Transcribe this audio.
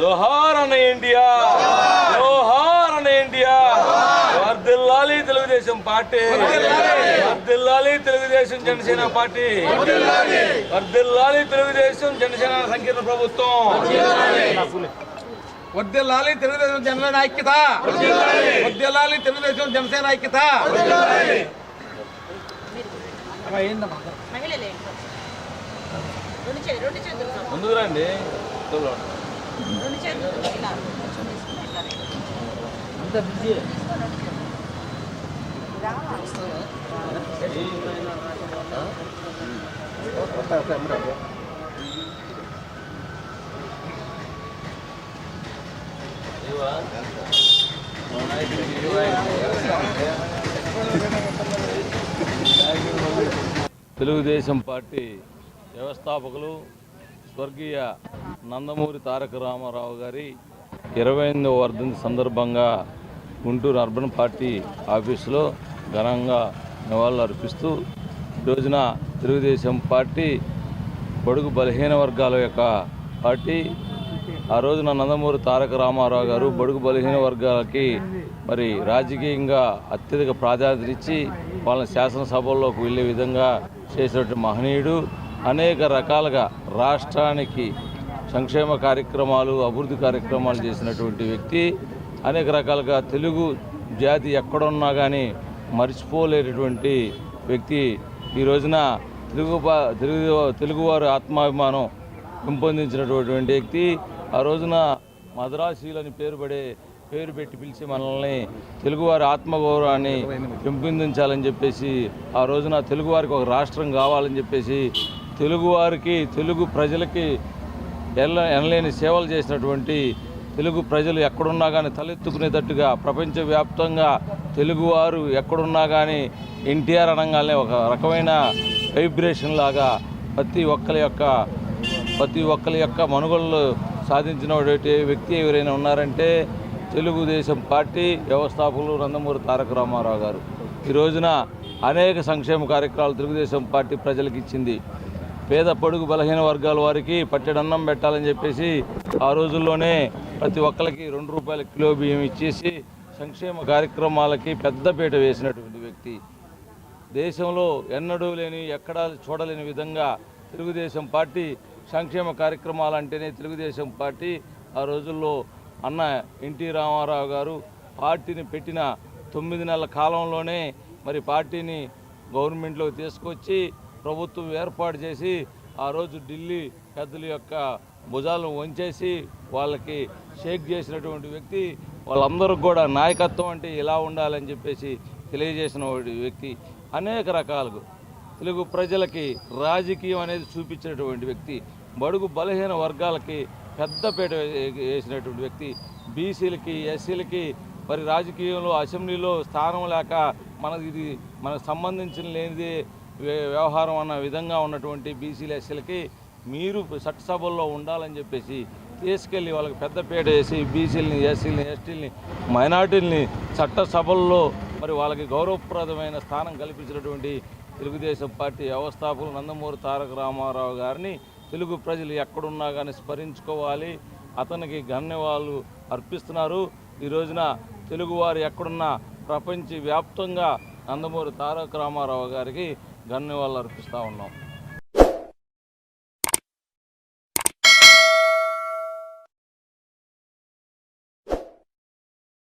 జోహార్ అన్న ఇండియా, జోహార్ అన్న ఇండియా. వర్ధిల్లాలి తెలుగుదేశం పార్టీ, వర్ధిల్లాలి తెలుగుదేశం జనసేన పార్టీ, వర్ధిల్లాలి తెలుగుదేశం జనసేన సంకీర్ణ ప్రభుత్వం, వర్ధిల్లాలి తెలుగుదేశం జనసేన ఐక్యత, వర్ధిల్లాలి తెలుగుదేశం జనసేన ఐక్యత. ముందుకు రండి. అంత బిజీ తెలుగుదేశం పార్టీ వ్యవస్థాపకులు స్వర్గీయ నందమూరి తారక రామారావు గారి 28వ వర్ధంతి సందర్భంగా గుంటూరు అర్బన్ పార్టీ ఆఫీసులో ఘనంగా నివాళులు అర్పిస్తూ ఈరోజున తెలుగుదేశం పార్టీ బడుగు బలహీన వర్గాల యొక్క పార్టీ. ఆ రోజున నందమూరి తారక రామారావు గారు బడుగు బలహీన వర్గాలకి మరి రాజకీయంగా అత్యధిక ప్రాధాన్యత ఇచ్చి వాళ్ళని శాసనసభల్లోకి వెళ్ళే విధంగా చేసినటువంటి మహనీయుడు. అనేక రకాలుగా రాష్ట్రానికి సంక్షేమ కార్యక్రమాలు, అభివృద్ధి కార్యక్రమాలు చేసినటువంటి వ్యక్తి. అనేక రకాలుగా తెలుగు జాతి ఎక్కడున్నా కానీ మర్చిపోలేనటువంటి వ్యక్తి. ఈ రోజున తెలుగువారి ఆత్మాభిమానం పెంపొందించినటువంటి వ్యక్తి. ఆ రోజున మద్రాసీలని పేరు పెట్టి పిలిచి మనల్ని తెలుగువారి ఆత్మగౌరవాన్ని పెంపొందించాలని చెప్పేసి, ఆ రోజున తెలుగువారికి ఒక రాష్ట్రం కావాలని చెప్పేసి తెలుగువారికి, తెలుగు ప్రజలకి ఎనలేని సేవలు చేసినటువంటి తెలుగు ప్రజలు ఎక్కడున్నా కానీ తలెత్తుకునేటట్టుగా ప్రపంచవ్యాప్తంగా తెలుగువారు ఎక్కడున్నా కానీ ఎన్టీఆర్ అనగానే ఒక రకమైన వైబ్రేషన్ లాగా ప్రతి ఒక్కరి యొక్క మనుగోళ్ళు సాధించిన వ్యక్తి ఎవరైనా ఉన్నారంటే తెలుగుదేశం పార్టీ వ్యవస్థాపకులు నందమూరి తారక రామారావు గారు. ఈ రోజున అనేక సంక్షేమ కార్యక్రమాలు తెలుగుదేశం పార్టీ ప్రజలకు ఇచ్చింది. పేద పొడుగు బలహీన వర్గాల వారికి పట్టెడన్నం పెట్టాలని చెప్పేసి ఆ రోజుల్లోనే ప్రతి ఒక్కరికి ₹2 కిలో బియ్యం ఇచ్చేసి సంక్షేమ కార్యక్రమాలకి పెద్దపీట వేసినటువంటి వ్యక్తి. దేశంలో ఎన్నడూ లేని, ఎక్కడా చూడలేని విధంగా తెలుగుదేశం పార్టీ సంక్షేమ కార్యక్రమాలు అంటేనే తెలుగుదేశం పార్టీ. ఆ రోజుల్లో అన్న ఎన్టీ రామారావు గారు పార్టీని పెట్టిన 9 నెలల కాలంలోనే మరి పార్టీని గవర్నమెంట్లోకి తీసుకొచ్చి ప్రభుత్వం ఏర్పాటు చేసి ఆ రోజు ఢిల్లీ పెద్దల యొక్క భుజాలను వంచేసి వాళ్ళకి షేక్ చేసినటువంటి వ్యక్తి. వాళ్ళందరూ కూడా నాయకత్వం అంటే ఇలా ఉండాలని చెప్పేసి తెలియజేసిన వ్యక్తి. అనేక రకాలుగా తెలుగు ప్రజలకి రాజకీయం అనేది చూపించినటువంటి వ్యక్తి. బడుగు బలహీన వర్గాలకి పెద్దపీట వేసినటువంటి వ్యక్తి. బీసీలకి, ఎస్సీలకి మరి రాజకీయంలో అసెంబ్లీలో స్థానం లేక మనకు సంబంధించిన లేనిది వ్యవహారం అన్న విధంగా ఉన్నటువంటి బీసీలు, ఎస్సీలకి మీరు చట్టసభల్లో ఉండాలని చెప్పేసి తీసుకెళ్ళి వాళ్ళకి పెద్దపీట వేసి బీసీలని, ఎస్సీలని, ఎస్టీలని, మైనార్టీలని చట్టసభల్లో మరి వాళ్ళకి గౌరవప్రదమైన స్థానం కల్పించినటువంటి తెలుగుదేశం పార్టీ వ్యవస్థాపకులు నందమూరి తారక రామారావు గారిని తెలుగు ప్రజలు ఎక్కడున్నా కానీ స్మరించుకోవాలి. అతనికి ధన్యవాదాలు అర్పిస్తున్నారు. ఈ రోజున తెలుగువారు ఎక్కడున్నా ప్రపంచవ్యాప్తంగా నందమూరి తారక రామారావు గారికి ధన్యవాదాలు అర్పిస్తూ ఉన్నాం.